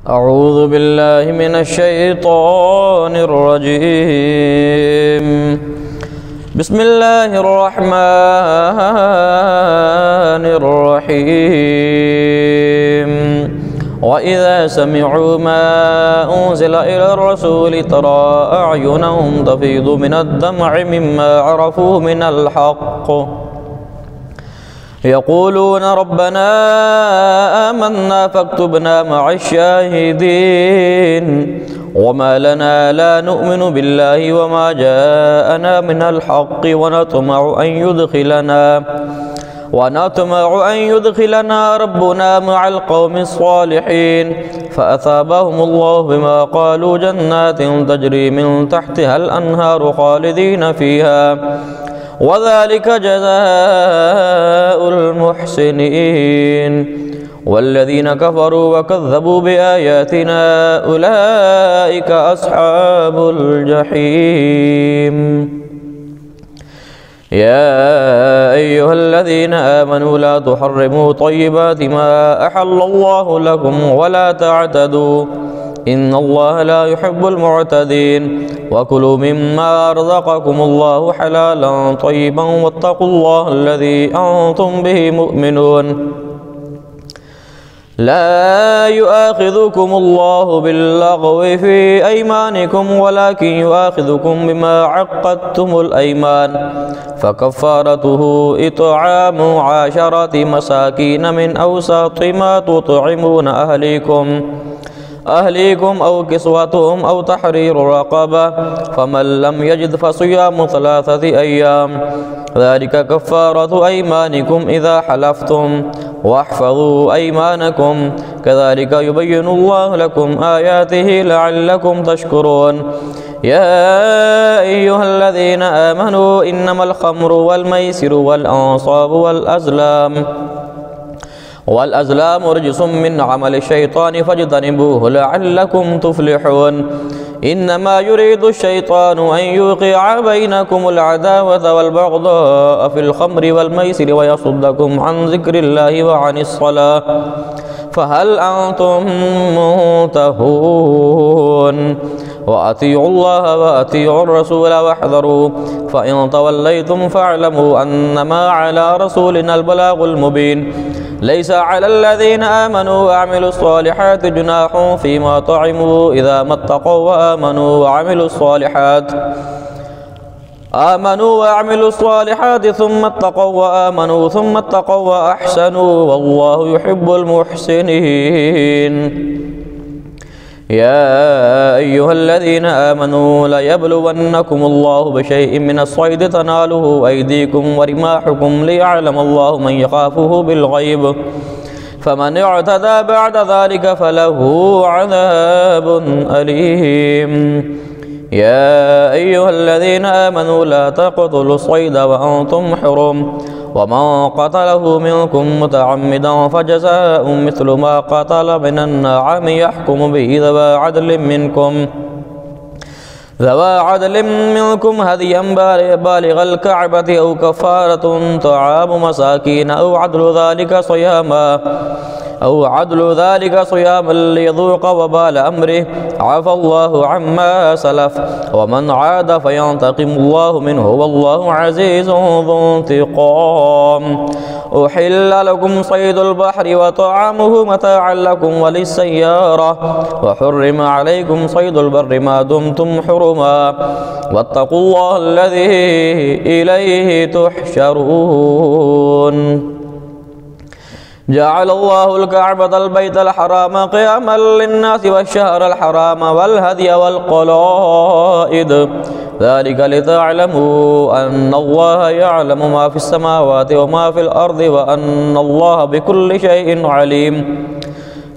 أعوذ بالله من الشيطان الرجيم. بسم الله الرحمن الرحيم. وإذا سمعوا ما أنزل إلى الرسول ترى أعينهم تفيض من الدمع مما عرفوا من الحق يقولون ربنا آمنا فاكتبنا مع الشاهدين. وما لنا لا نؤمن بالله وما جاءنا من الحق ونطمع أن يدخلنا ربنا مع القوم الصالحين فأثابهم الله بما قالوا جنات تجري من تحتها الأنهار خالدين فيها وذلك جزاء المحسنين. والذين كفروا وكذبوا بآياتنا أولئك أصحاب الجحيم. يا أيها الذين آمنوا لا تحرموا طيبات ما أحل الله لكم ولا تعتدوا إن الله لا يحب المعتدين. وكلوا مما رزقكم الله حلالا طيبا واتقوا الله الذي أنتم به مؤمنون. لا يؤاخذكم الله باللغو في أيمانكم ولكن يؤاخذكم بما عقدتم الأيمان فكفارته إطعام 10 مساكين من أوسط ما تطعمون أهليكم أو كسوتهم أو تحرير رقبة فمن لم يجد فصيام 3 أيام ذلك كفارة أيمانكم إذا حلفتم واحفظوا أيمانكم كذلك يبين الله لكم آياته لعلكم تشكرون. يا أيها الذين آمنوا إنما الخمر والميسر والأنصاب والأزلام رجس من عمل الشيطان فاجتنبوه لعلكم تفلحون. إنما يريد الشيطان أن يوقع بينكم العداوة والبغضاء في الخمر والميسر ويصدكم عن ذكر الله وعن الصلاة فهل أنتم منتهون. وأطيعوا الله وأطيعوا الرسول واحذروا فإن توليتم فاعلموا أنما على رسولنا البلاغ المبين. ليس على الذين آمنوا وعملوا الصالحات جناح فيما طعموا إذا ما اتقوا وآمنوا وعملوا الصالحات ثم اتقوا وآمنوا ثم اتقوا وأحسنوا والله يحب المحسنين. يا أيها الذين آمنوا ليبلونكم الله بشيء من الصيد تناله أيديكم ورماحكم ليعلم الله من يخافه بالغيب فمن اعتدى بعد ذلك فله عذاب أليم. يا أيها الذين آمنوا لا تقتلوا الصيد وأنتم حرم ومن قتله منكم متعمدا فجزاء مثل ما قتل من النعم يحكم به ذوى عدل منكم هديا بالغ الكعبة أو كفارة طعام مساكين أو عدل ذلك صياما ليذوق وبال أمره عفى الله عما سلف ومن عاد فينتقم الله منه والله عزيز ذو انتقام. أحل لكم صيد البحر وطعامه متاعا لكم وللسيارة وحرم عليكم صيد البر ما دمتم حرما واتقوا الله الذي إليه تحشرون. جعل الله الكعبة البيت الحرام قياما للناس والشهر الحرام والهدي والقلائد ذلك لتعلموا أن الله يعلم ما في السماوات وما في الأرض وأن الله بكل شيء عليم.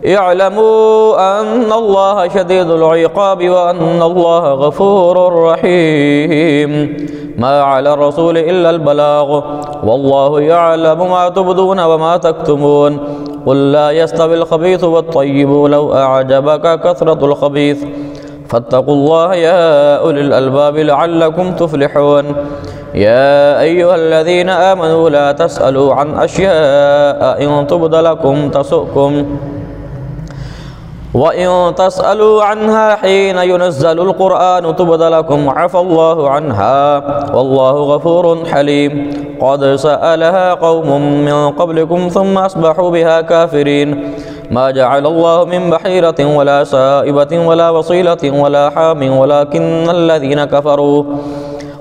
اعلموا أن الله شديد العقاب وأن الله غفور رحيم. ما على الرسول إلا البلاغ والله يعلم ما تبدون وما تكتمون. قل لا يستوي الخبيث والطيب لو أعجبك كثرة الخبيث فاتقوا الله يا أولي الألباب لعلكم تفلحون. يا أيها الذين آمنوا لا تسألوا عن أشياء إن تبد لكم تسؤكم وإن تسألوا عنها حين ينزل القرآن تبد لكم عفى الله عنها والله غفور حليم. قد سألها قوم من قبلكم ثم أصبحوا بها كافرين. ما جعل الله من بحيرة ولا سائبة ولا وصيلة ولا حام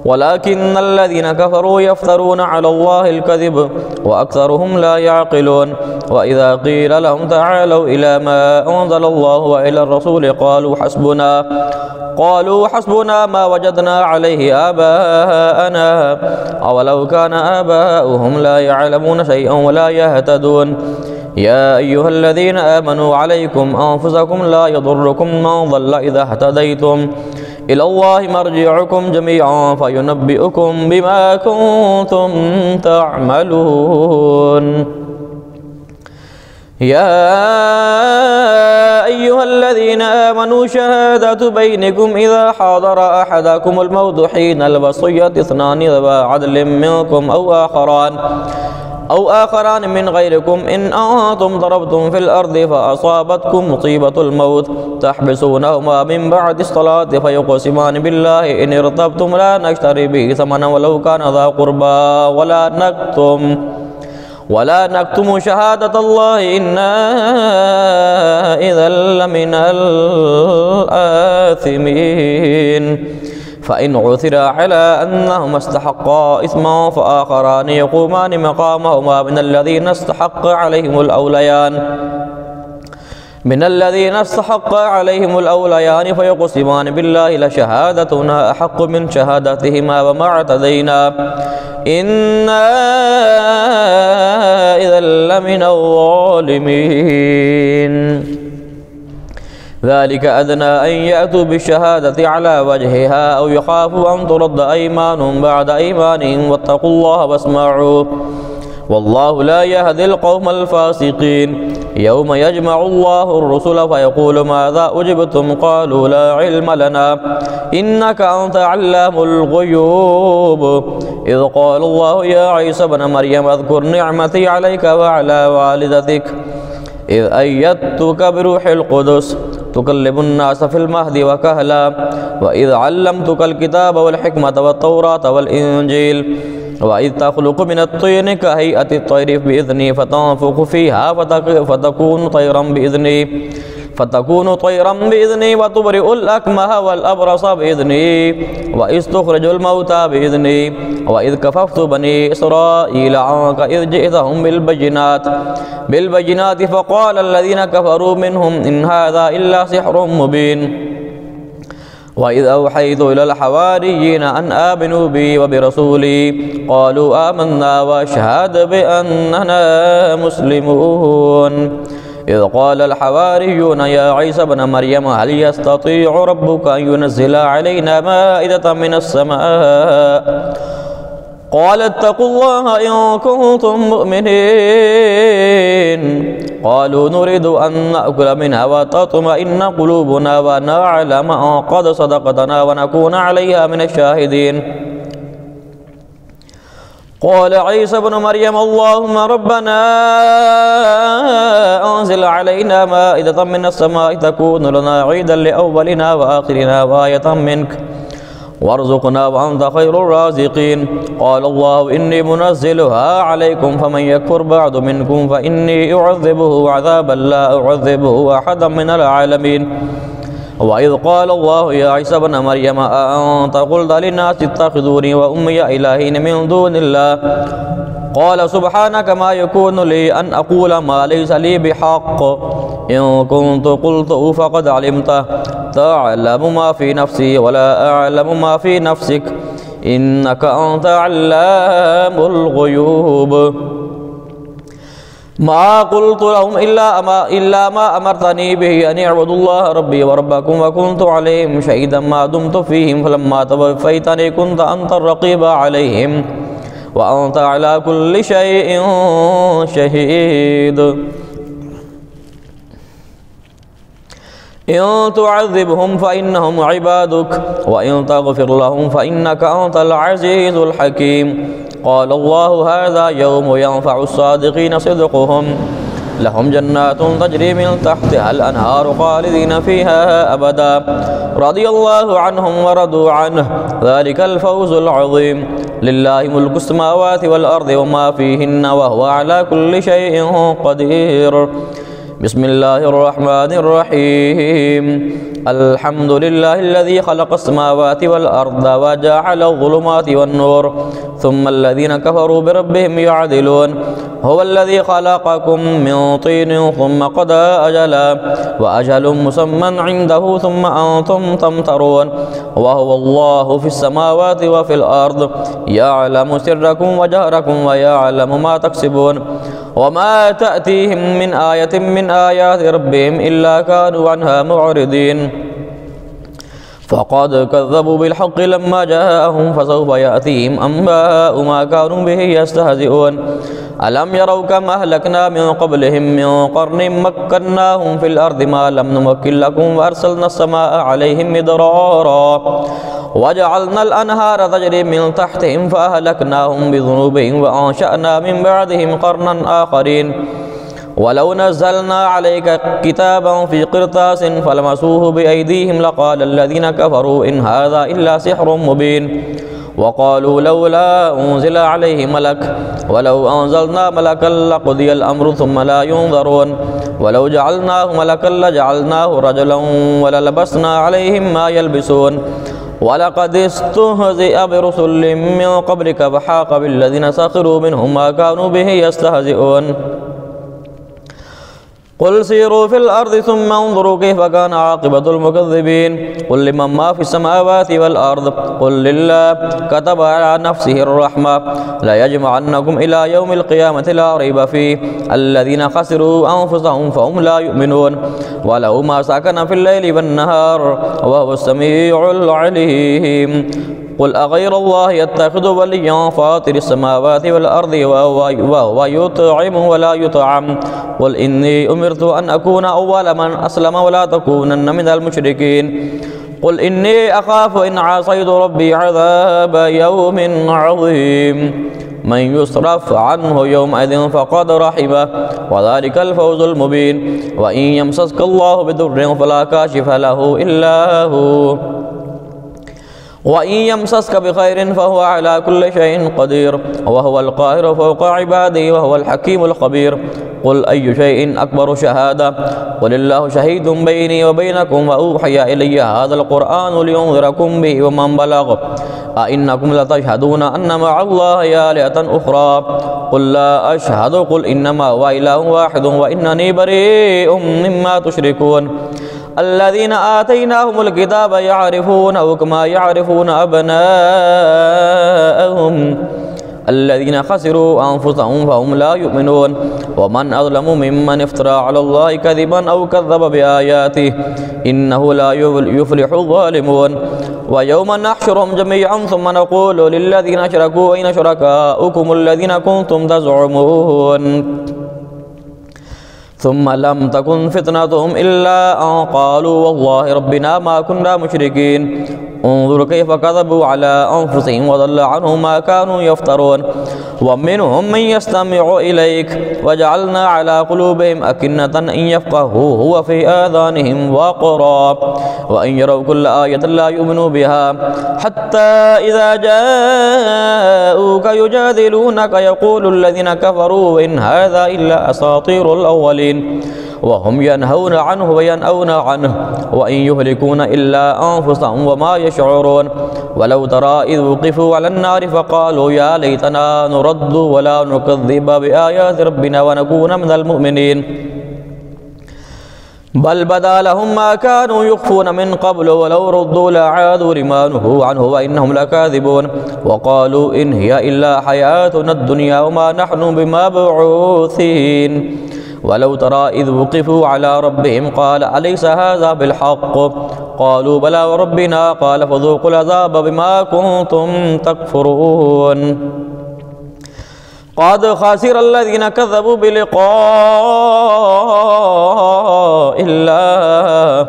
ولكن الذين كفروا يفترون على الله الكذب وأكثرهم لا يعقلون. وإذا قيل لهم تعالوا إلى ما أنزل الله وإلى الرسول قالوا حسبنا ما وجدنا عليه آباءنا أولو كان آباؤهم لا يعلمون شيئا ولا يهتدون. يا أيها الذين آمنوا عليكم أنفسكم لا يضركم من ضل إذا اهتديتم إلى الله مرجعكم جميعا فينبئكم بما كنتم تعملون. يا أيها الذين آمنوا شهادة بينكم إذا حضر أحدكم الموت حين الوصية 2 ذوى عدل منكم أو آخران من غيركم إن أنتم ضربتم في الأرض فأصابتكم مصيبة الموت تحبسونهما من بعد الصلاة فيقسمان بالله إن ارتبتم لا نشتري به ثمنا ولو كان ذا قربى ولا نكتم شهادة الله إنا إذا لمن الآثمين. فإن عثر على أنهما استحقا إثما فآخران يقومان مقامهما من الذين استحق عليهم الأوليان فيقسمان بالله لشهادتنا أحق من شهادتهما وما اعتدينا إنا إذا لمن الظالمين. ذلك أدنى أن يأتوا بالشهادة على وجهها أو يخافوا أن ترد أيمان بعد أيمانهم واتقوا الله واسمعوا والله لا يهدي القوم الفاسقين. يوم يجمع الله الرسل فيقول ماذا أجبتم قالوا لا علم لنا إنك أنت علام الغيوب. إذ قال الله يا عيسى ابن مريم اذكر نعمتي عليك وعلى والدتك إذ أيدتك بروح القدس تكلم الناس في المهد وكهلا وإذ علمتك الكتاب والحكمة والتوراة والإنجيل وإذ تخلق من الطين كهيئة الطير بإذني فتنفخ فيها فتكون طيرا بإذني وتبرئ الأكمه والأبرص بإذني وإذ تخرج الموتى بإذني وإذ كففت بني إسرائيل عنك إذ جئتهم بالبينات فقال الذين كفروا منهم إن هذا إلا سحر مبين. وإذ أوحيت إلى الحواريين أن آمنوا بي وبرسولي قالوا آمنا واشهد بأننا مسلمون. إذ قال الحواريون يا عيسى ابن مريم هل يستطيع ربك أن ينزل علينا مائدة من السماء قال اتقوا الله إن كنتم مؤمنين. قالوا نريد أن نأكل منها وتطمئن قلوبنا ونعلم أن قد صدقتنا ونكون عليها من الشاهدين. قال عيسى بن مريم اللهم ربنا أنزل علينا مائدة من السماء تكون لنا عيدا لأولنا وآخرنا وآية منك وارزقنا وأنت خير الرازقين. قال الله إني منزلها عليكم فمن يكفر بعد منكم فإني أعذبه عذابا لا أعذبه أحدا من العالمين. وإذ قال الله يا عيسى ابن مريم أأنت قلت للناس اتخذوني وأمي إلهين من دون الله قال سبحانك ما يكون لي أن أقول ما ليس لي بحق إن كنت قلته فقد علمته تعلم ما في نفسي ولا أعلم ما في نفسك إنك أنت علام الغيوب. ما قلت لهم إلا ما أمرتني به أن اعبدوا الله ربي وربكم وكنت عليهم شهيدا ما دمت فيهم فلما توفيتني كنت أنت الرقيب عليهم وأنت على كل شيء شهيد. إن تعذبهم فإنهم عبادك وإن تغفر لهم فإنك أنت العزيز الحكيم. قال الله هذا يوم ينفع الصادقين صدقهم لهم جنات تجري من تحتها الأنهار خالدين فيها أبدا رضي الله عنهم ورضوا عنه ذلك الفوز العظيم لله ملك السماوات والأرض وما فيهن وهو على كل شيء قدير بسم الله الرحمن الرحيم الحمد لله الذي خلق السماوات والأرض وجعل الظلمات والنور ثم الذين كفروا بربهم يعدلون هو الذي خلقكم من طين ثم قضى أجلا وأجل مسمى عنده ثم أنتم تمترون وهو الله في السماوات وفي الأرض يعلم سركم وجهركم ويعلم ما تكسبون وما تأتيهم من آية من آيات ربهم إلا كانوا عنها معرضين فقد كذبوا بالحق لما جاءهم فسوف يأتيهم أنباء ما كانوا به يستهزئون ألم يروا كم أهلكنا من قبلهم من قرن مكناهم في الأرض ما لم نمكن لكم وأرسلنا السماء عليهم مدرارا وجعلنا الأنهار تجري من تحتهم فأهلكناهم بذنوبهم وأنشأنا من بعدهم قرنا آخرين ولو نزلنا عليك كتابا في قرطاس فلمسوه بأيديهم لقال الذين كفروا إن هذا إلا سحر مبين وقالوا لولا أنزل عليه ملك ولو أنزلنا ملكا لقضي الأمر ثم لا ينظرون ولو جعلناه ملكا لجعلناه رجلا وللبسنا عليهم ما يلبسون ولقد استهزئ برسل من قبلك فحاق بالذين سخروا منهم ما كانوا به يستهزئون قل سيروا في الأرض ثم انظروا كيف كان عاقبة المكذبين قل لمن ما في السماوات والأرض قل لله كتب على نفسه الرحمة لا يجمعنكم إلى يوم القيامة لا ريب فيه الذين خسروا أنفسهم فهم لا يؤمنون وله ما سكن في الليل والنهار وهو السميع العليم قل أغير الله يتخذ وليا فاطر السماوات والأرض وهو يطعم ولا يطعم قل إني أمرت أن أكون أول من أسلم ولا تكونن من المشركين قل إني أخاف إن عصيت ربي عذاب يوم عظيم من يصرف عنه يومئذ فقد رحمه وذلك الفوز المبين وإن يمسسك الله بضر فلا كاشف له إلا هو وإن يمسسك بخير فهو على كل شيء قدير وهو القاهر فوق عباده وهو الحكيم الخبير قل أي شيء أكبر شهادة قل الله شهيد بيني وبينكم وأوحي إلي هذا القرآن لينذركم به ومن بلغ أئنكم لتشهدون أن مع الله آلهة أخرى قل لا أشهد قل إنما هو إله واحد وإنني بريء مما تشركون الذين آتيناهم الكتاب يعرفونه كما يعرفون أبناءهم الذين خسروا أنفسهم فهم لا يؤمنون ومن أظلم ممن افترى على الله كذبا أو كذب بآياته إنه لا يفلح الظالمون ويوم نحشرهم جميعا ثم نقول للذين أشركوا أين شركاؤكم الذين كنتم تزعمون ثم لم تكن فتنتهم إلا أن قالوا والله ربنا ما كنا مشركين انظر كيف كذبوا على أنفسهم وضل عنهم ما كانوا يفترون ومنهم من يستمع إليك وجعلنا على قلوبهم أكنة أن يفقهوا هو في آذانهم وقرا وإن يروا كل آية لا يؤمنوا بها حتى إذا جاءوك يجادلونك يقول الذين كفروا إن هذا إلا أساطير الأولين وهم ينهون عنه وينأون عنه وإن يهلكون إلا أنفسهم وما يشعرون ولو ترى إذ وقفوا على النار فقالوا يا ليتنا نرد ولا نكذب بآيات ربنا ونكون من المؤمنين بل بدا لهم ما كانوا يخفون من قبل ولو ردوا لعادوا لما نهوا عنه وإنهم لكاذبون وقالوا إن هي إلا حياتنا الدنيا وما نحن بمبعوثين ولو ترى إذ وقفوا على ربهم قال أليس هذا بالحق قالوا بلى وربنا قال فذوقوا العذاب بما كنتم تكفرون قد خسر الذين كذبوا بلقاء الله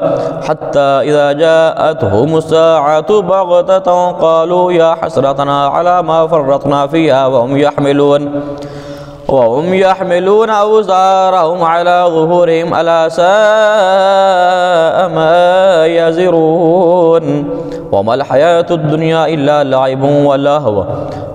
حتى إذا جاءتهم الساعة بغتة قالوا يا حسرتنا على ما فرطنا فيها وهم يحملون وهم يحملون أوزارهم على ظهورهم ألا ساء ما يزرون وما الحياة الدنيا إلا لعب ولهو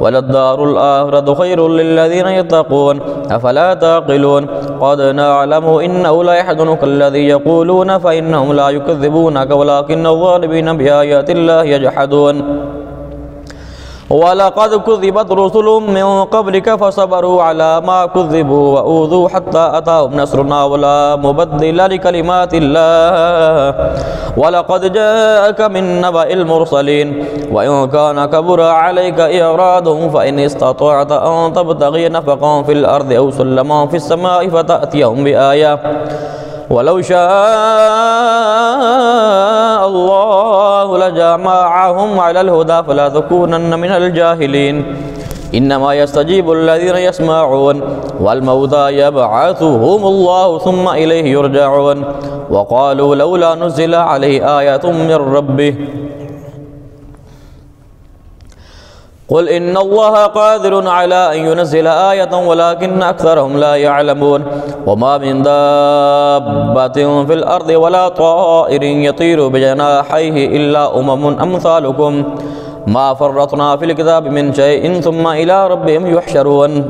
وللدار الآخرة خير للذين يتقون أفلا تعقلون قد نعلم إنه لا يحزنك الذي يقولون فإنهم لا يكذبونك ولكن الظالمين بآيات الله يجحدون ولقد كذبت رسل من قبلك فصبروا على ما كذبوا وأوذوا حتى أتاهم نصرنا ولا مبدل لكلمات الله ولقد جاءك من نبأ المرسلين وإن كان كبر عليك إعراضهم فإن استطعت أن تبتغي نفقا في الأرض أو سلما في السماء فتأتيهم بآية ولو شاء الله لجمعهم على الهدى فلا تكونن من الجاهلين إنما يستجيب الذين يسمعون والموتى يبعثهم الله ثم إليه يرجعون وقالوا لولا نزل عليه آية من ربه قل إن الله قادر على أن ينزل آية ولكن أكثرهم لا يعلمون وما من دابة في الأرض ولا طائر يطير بجناحيه إلا أمثالكم ما فرطنا في الكتاب من شيء ثم إلى ربهم يحشرون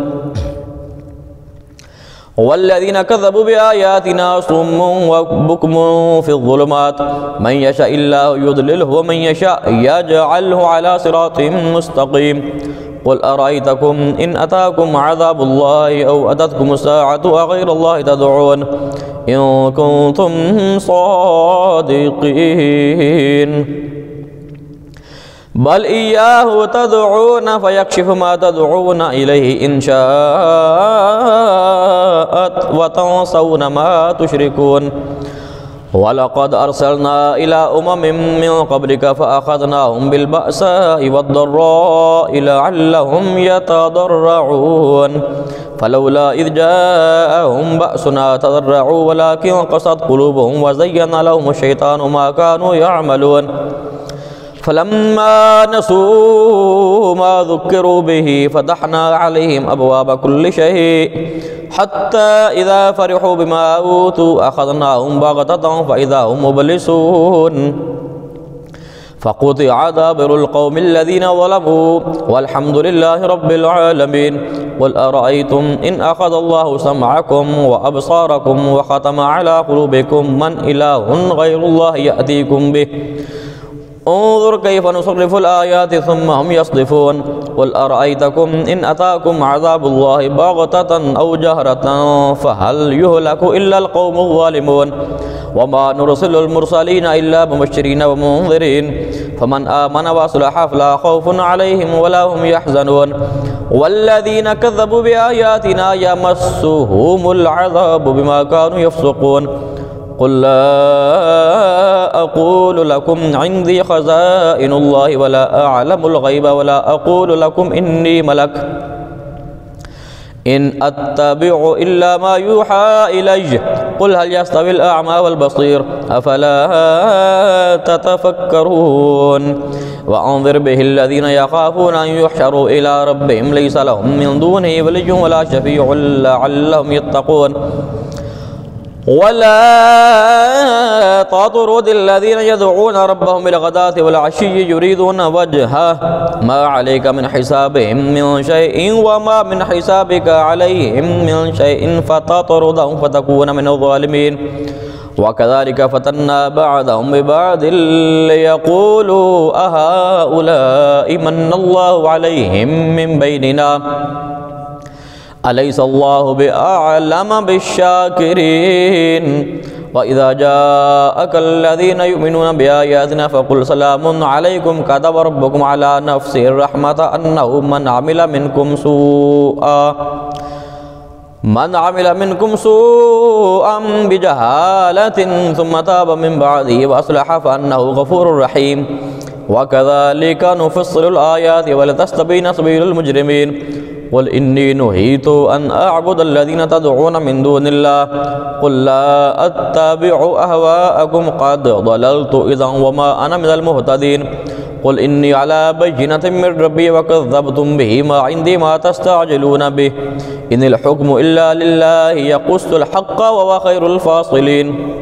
والذين كذبوا بآياتنا صم وبكم في الظلمات من يشاء الله يضلله ومن يشاء يجعله على صراط مستقيم قل أرأيتكم إن أتاكم عذاب الله أو أتتكم الساعة أغير الله تدعون إن كنتم صادقين بل إياه تدعون فيكشف ما تدعون إليه إن شاءت وتنسون ما تشركون ولقد أرسلنا إلى أمم من قبلك فأخذناهم بالبأساء والضراء لعلهم يتضرعون فلولا إذ جاءهم بأسنا تضرعوا ولكن قست قلوبهم وزين لهم الشيطان ما كانوا يعملون فلما نسوا ما ذكروا به فتحنا عليهم أبواب كل شيء حتى إذا فرحوا بما أوتوا أخذناهم بغتة فإذا هم مبلسون فقطع دابر القوم الذين ظلموا والحمد لله رب العالمين قل أرأيتم إن أخذ الله سمعكم وأبصاركم وختم على قلوبكم من إله غير الله يأتيكم به انظر كيف نصرف الآيات ثم هم يصدفون قل أرأيتكم إن أتاكم عذاب الله بغتة أو جهرة فهل يهلك إلا القوم الظالمون وما نرسل المرسلين إلا مبشرين ومنذرين فمن آمن وأصلح فلا خوف عليهم ولا هم يحزنون والذين كذبوا بآياتنا يمسهم العذاب بما كانوا يفسقون قل لا أقول لكم عندي خزائن الله ولا أعلم الغيب ولا أقول لكم إني ملك إن أتبع إلا ما يوحى إلي قل هل يستوي الأعمى والبصير أفلا تتفكرون وأنذر به الذين يخافون أن يحشروا إلى ربهم ليس لهم من دونه ولي ولا شفيع لعلهم يتقون ولا تطرد الذين يدعون ربهم بالغداة والعشي يريدون وجهه ما عليك من حسابهم من شيء وما من حسابك عليهم من شيء فتطردهم فتكون من الظالمين وكذلك فتنا بعضهم ببعض ليقولوا أهؤلاء من الله عليهم من بيننا أليس الله بأعلم بالشاكرين وإذا جاءك الذين يؤمنون بآياتنا فقل سلام عليكم كتب ربكم على نفسه الرحمة أنه من عمل منكم سوءا بجهالة ثم تاب من بعده وأصلح فأنه غفور رحيم وكذلك نفصل الآيات ولتستبين سبيل المجرمين قل إني نهيت أن أعبد الذين تدعون من دون الله قل لا أتبع أهواءكم قد ضللت إذا وما أنا من المهتدين قل إني على بينة من ربي وكذبتم به ما عندي ما تستعجلون به إن الحكم إلا لله يقص الحق وهو خير الفاصلين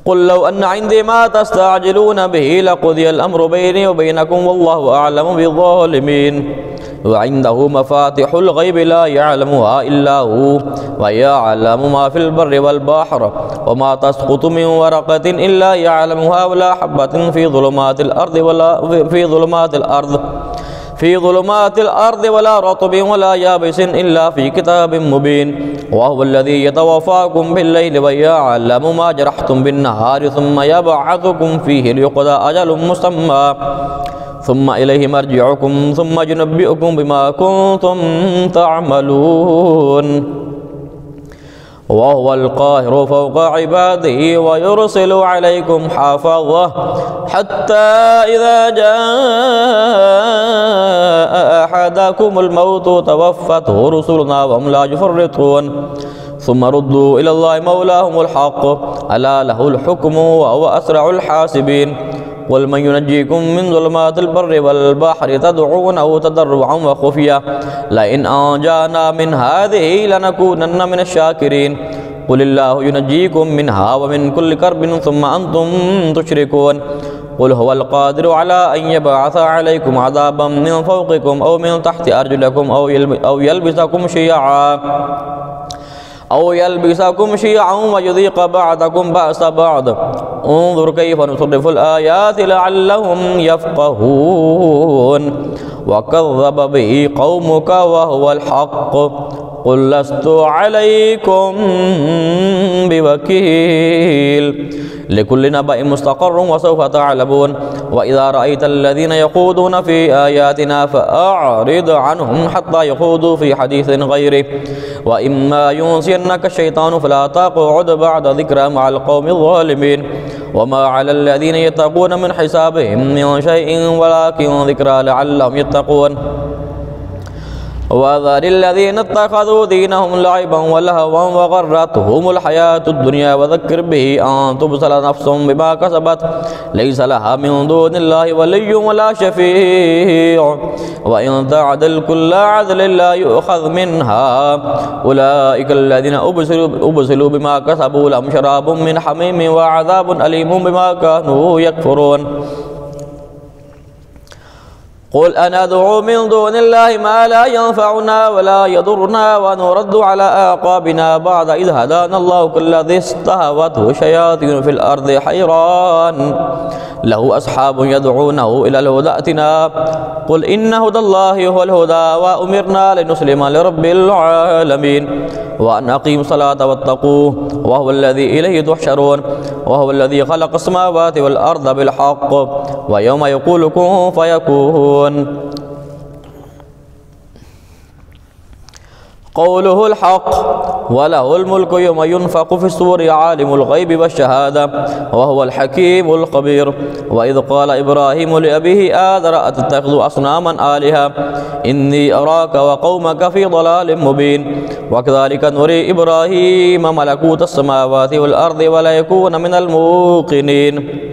قل لو أن عندي ما تستعجلون به لقضي الأمر بيني وبينكم والله أعلم بالظالمين وعنده مفاتح الغيب لا يعلمها إلا هو ويعلم ما في البر والبحر وما تسقط من ورقة إلا يعلمها ولا حبة في ظلمات الأرض ولا رطب ولا يابس إلا في كتاب مبين وهو الذي يتوفاكم بالليل ويعلم ما جرحتم بالنهار ثم يبعثكم فيه ليقضى أجل مسمى ثم إليه مرجعكم ثم ينبئكم بما كنتم تعملون وهو القاهر فوق عباده ويرسل عليكم حافظة حتى إذا جاء أحدكم الموت توفته رسلنا وهم لا يفرطون ثم ردوا إلى الله مولاهم الحق ألا له الحكم وهو أسرع الحاسبين قل من ينجيكم من ظلمات البر والبحر تدعونه تضرعا وخفيا لئن أنجانا من هذه لنكونن من الشاكرين قل الله ينجيكم منها ومن كل كرب ثم أنتم تشركون قل هو القادر على أن يبعث عليكم عذابا من فوقكم أو من تحت أرجلكم أو يلبسكم شيعا ويذيق بعضكم بأس بعض انظر كيف نصرف الآيات لعلهم يفقهون وكذب به قومك وهو الحق قل لست عليكم بوكيل لكل نبأ مستقر وسوف تعلمون وإذا رأيت الذين يخوضون في آياتنا فأعرض عنهم حتى يخوضوا في حديث غيره وإما ينسينك الشيطان فلا تقعد بعد ذكرى مع القوم الظالمين وما على الذين يتقون من حسابهم من شيء ولكن ذكرى لعلهم يتقون وذر الذين اتخذوا دينهم لعبا ولهوا وغرتهم الحياة الدنيا وذكر به أن تبصر نفس بما كسبت ليس لها من دون الله ولي ولا شفيع وإن تعدل كل عدل لا يؤخذ منها أولئك الذين أبصروا بما كسبوا لهم شراب من حميم وعذاب أليم بما كانوا يكفرون قل أندعو من دون الله ما لا ينفعنا ولا يضرنا ونرد على أعقابنا بعد إذ هدانا الله كالذي استهوته شياطين في الأرض حيران له أصحاب يدعونه إلى الهدى ائتنا قل إن هدى الله هو الهدى وأمرنا لنسلم لرب العالمين وأن أقيموا الصلاة واتقوه وهو الذي إليه تحشرون وهو الذي خلق السماوات والأرض بالحق ويوم يقول كن فيكون قوله الحق وله الملك يوم ينفخ في الصور عالم الغيب والشهادة وهو الحكيم الخبير وإذ قال إبراهيم لأبيه آذر أتتخذ أصناما آلهة إني أراك وقومك في ضلال مبين وكذلك نري إبراهيم ملكوت السماوات والأرض ولا يكون من الموقنين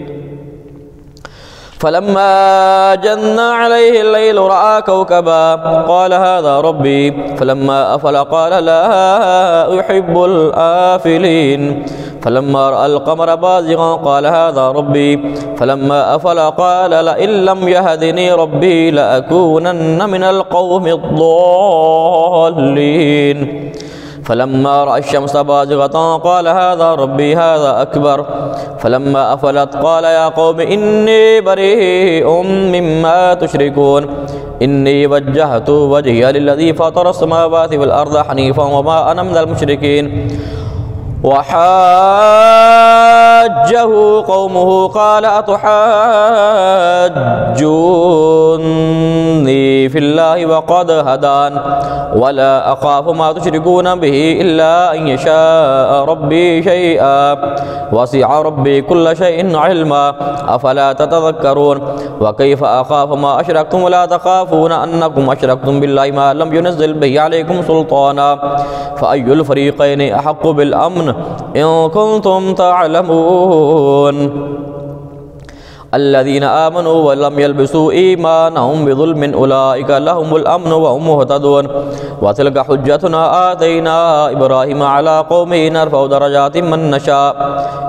فلما جن عليه الليل رأى كوكبا قال هذا ربي فلما أفل قال لا أحب الآفلين فلما رأى القمر بازغا قال هذا ربي فلما أفل قال لئن لم يهدني ربي لأكونن من القوم الضالين فلما رأى الشمس بازغة قال هذا ربي هذا أكبر فلما أفلت قال يا قوم إني بريء مما تشركون إني وجهت وجهي للذي فطر السماوات والأرض حنيفا وما أنا من المشركين وحاجه قومه قال أتحاجوني في الله وقد هدان ولا أخاف ما تشركون به إلا أن يشاء ربي شيئا وسع ربي كل شيء علما أفلا تتذكرون وكيف أخاف ما أشركتم ولا تخافون أنكم أشركتم بالله ما لم ينزل به عليكم سلطانا فأي الفريقين أحق بالأمن إن كنتم تعلمون الذين آمنوا ولم يلبسوا إيمانهم بظلم أولئك لهم الأمن وهم مهتدون وتلك حجتنا آتينا إبراهيم على قومه نرفع درجات من نشاء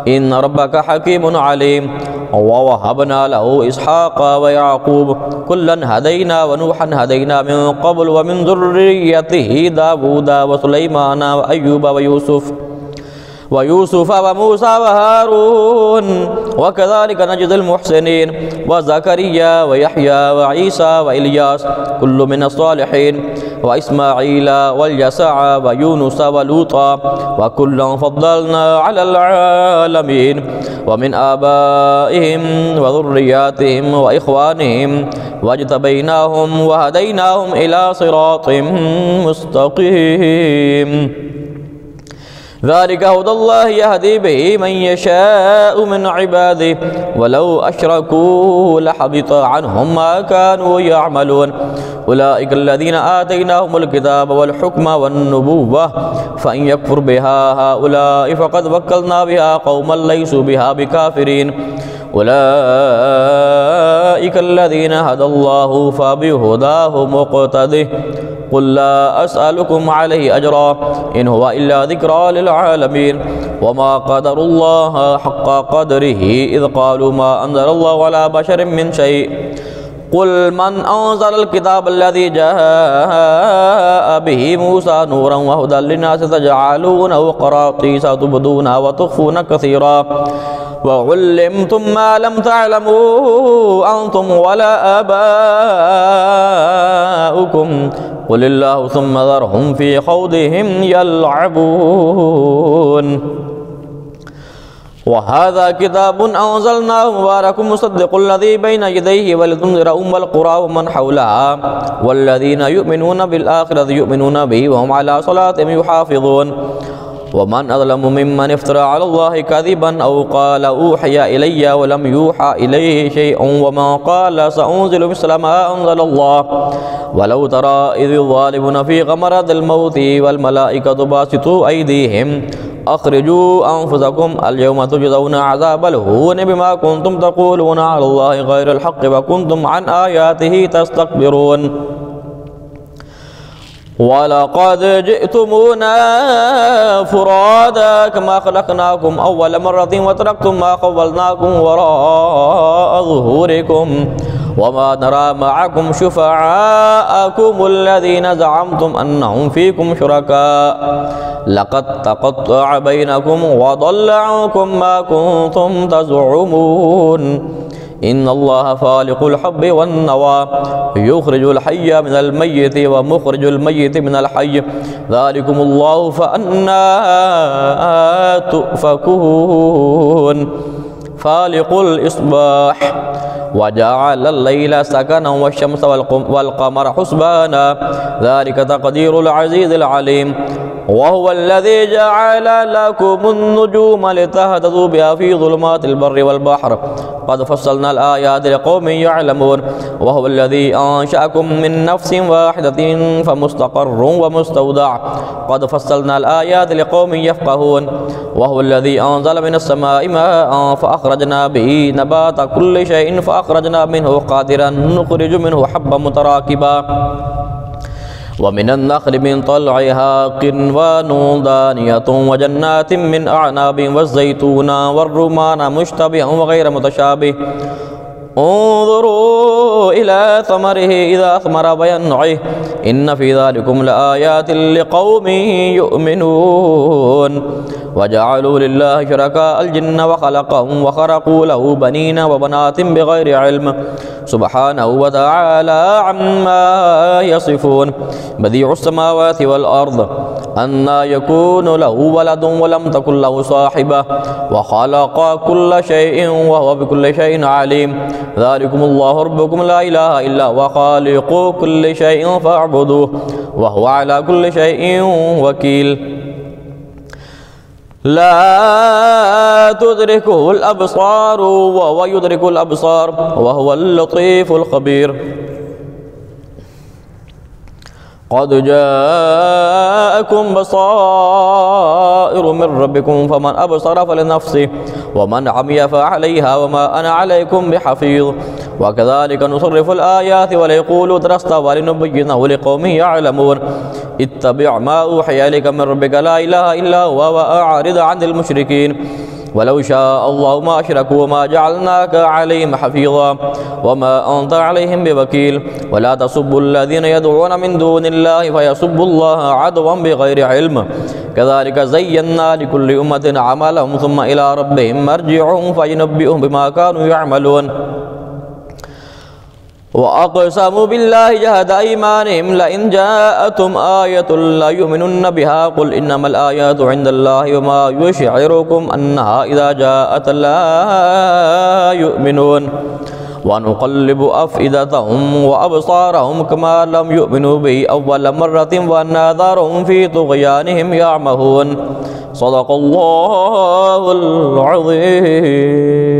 إن ربك حكيم عليم ووهبنا له إسحاق ويعقوب كلا هدينا ونوحا هدينا من قبل ومن ذريته داود وسليمان وأيوب ويوسف وموسى وهارون وكذلك نجزي المحسنين وزكريا ويحيى وعيسى وإلياس كل من الصالحين وإسماعيل واليسع ويونس ولوطا وكلا فضلنا على العالمين ومن آبائهم وذرياتهم وإخوانهم واجتبيناهم وهديناهم إلى صراط مستقيم ذلك هدى الله يهدي به من يشاء من عباده ولو أشركوا لحبط عنهم ما كانوا يعملون أولئك الذين آتيناهم الكتاب والحكم والنبوة فإن يكفر بها هؤلاء فقد وكلنا بها قوما ليسوا بها بكافرين أولئك الذين هدى الله فبهداه مقتده قل لا أسألكم عليه أجرا إن هو إلا ذكرى للعالمين وما قدر الله حق قدره إذ قالوا ما أنزل الله على بشر من شيء قل من أنزل الكتاب الذي جاء به موسى نورا وهدى للناس تجعلونه قراطيس تبدونها وتخفون كثيرا وعلمتم ما لم تعلموا أنتم ولا آباؤكم قل الله ثم ذرهم في خوضهم يلعبون وهذا كتاب أنزلناه مبارك مصدق الذي بين يديه ولتنذر أم القرى ومن حولها والذين يؤمنون بالآخرة يؤمنون به وهم على صلاتهم يحافظون ومن أظلم ممن افترى على الله كذبا أو قال أوحي إلي ولم يوحى إليه شيء ومن قال سأنزل مثل ما أنزل الله ولو ترى إذ الظالمون في غمرات الموت والملائكة باسطوا أيديهم أخرجوا أنفسكم اليوم تجزون عذاب الهون بما كنتم تقولون على الله غير الحق وكنتم عن آياته تستكبرون ولقد جئتمونا فرادا كما خلقناكم أول مرة وتركتم ما خولناكم وراء ظهوركم وما نرى معكم شفعاءكم الذين زعمتم أنهم فيكم شركاء لقد تقطع بينكم وضل عنكم ما كنتم تزعمون إن الله فالق الحب والنوى يخرج الحي من الميت ومخرج الميت من الحي ذلكم الله فأنا تؤفكون فالق الإصباح وجعل الليل سكنا والشمس والقمر حسبانا ذلك تقدير العزيز العليم وهو الذي جعل لكم النجوم لتهتدوا بها في ظلمات البر والبحر قد فصلنا الآيات لقوم يعلمون وهو الذي أنشأكم من نفس واحدة فمستقر ومستودع قد فصلنا الآيات لقوم يفقهون وهو الذي أنزل من السماء ماء فأخرجنا به نبات كل شيء فأخرجنا منه قادرا نخرج منه حبا متراكبا ومن النخل من طلعها قنوان دانية وجنات من أعناب والزيتون والرمان مشتبها وغير متشابه انظروا إلى ثمره إذا أثمر وينعه إن في ذلكم لآيات لقوم يؤمنون وجعلوا لله شركاء الجن وخلقهم وخرقوا له بنين وبنات بغير علم سبحانه وتعالى عما يصفون بديع السماوات والأرض أنى يكون له ولد ولم تكن له صاحبة وخلق كل شيء وهو بكل شيء عليم ذلكم الله ربكم لا إله إلا هو خالق كل شيء فاعبدوه وهو على كل شيء وكيل لا تدركه الأبصار وهو يدرك الأبصار وهو اللطيف الخبير قد جاءكم بصائر من ربكم فمن أبصر فلنفسه ومن عمي فعليها وما أنا عليكم بحفيظ وكذلك نصرف الآيات وليقولوا درست ولنبينه لقوم يعلمون اتبع ما أوحي إليك من ربك لا إله إلا هو وأعرض عن المشركين ولو شاء الله ما أشركوا وما جعلناك عليهم حفيظا وما أنت عليهم بوكيل ولا تسبوا الذين يدعون من دون الله فيسبوا الله عدوا بغير علم كذلك زينا لكل أمة عملهم ثم إلى ربهم مرجعهم فينبئهم بما كانوا يعملون وأقسموا بالله جهد أيمانهم لئن جاءتهم آية لا يؤمنن بها قل إنما الآيات عند الله وما يشعركم أنها إذا جاءت لا يؤمنون ونقلب أفئدتهم وأبصارهم كما لم يؤمنوا به أول مرة ونذرهم في طغيانهم يعمهون صدق الله العظيم.